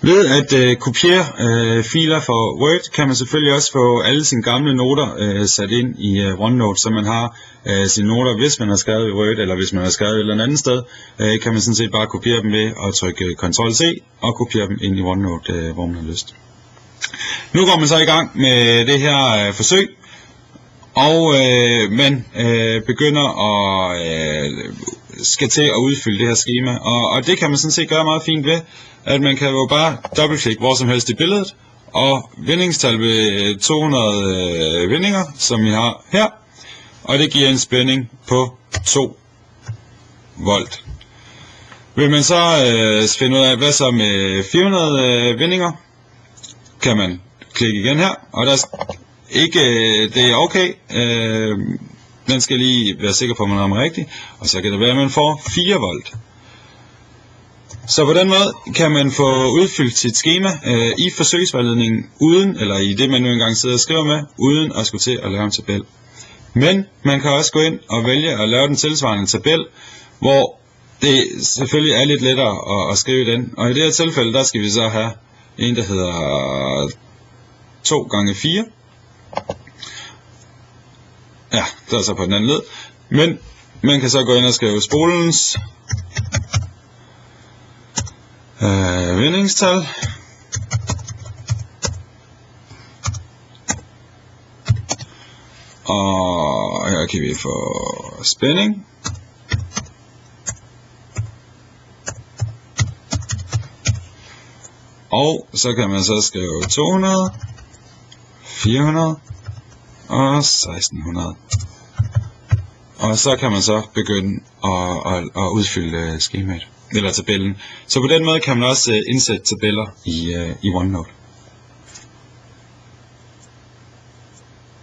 Ved at kopiere filer fra Word, kan man selvfølgelig også få alle sine gamle noter sat ind i OneNote, så man har sine noter, hvis man har skrevet i Word, eller hvis man har skrevet et eller andet sted, kan man sådan set bare kopiere dem ved at trykke Ctrl-C og kopiere dem ind i OneNote, hvor man har lyst. Nu går man så i gang med det her forsøg, og man begynder at skal til at udfylde det her skema, og det kan man sådan set gøre meget fint ved, at man kan jo bare dobbeltklikke hvor som helst i billedet, og vindingstal ved 200 vindinger, som vi har her, og det giver en spænding på 2 volt. Vil man så finde ud af, hvad så med 400 vindinger, kan man klikke igen her, og der ikke, det er okay, man skal lige være sikker på, at man rammer rigtigt, og så kan det være, at man får 4 volt. Så på den måde kan man få udfyldt sit skema i forsøgsvejledningen uden, eller i det man nu engang sidder og skriver med, uden at skulle til at lave en tabel. Men man kan også gå ind og vælge at lave den tilsvarende tabel, hvor det selvfølgelig er lidt lettere at skrive den. Og i det her tilfælde, der skal vi så have en, der hedder 2x4. Ja, det er så på den anden led. Men man kan så gå ind og skrive spolens vindingstal. Og her kan vi få spænding. Og så kan man så skrive 200, 400 og 1600. Og så kan man så begynde at udfylde skemaet, eller tabellen. Så på den måde kan man også indsætte tabeller i OneNote.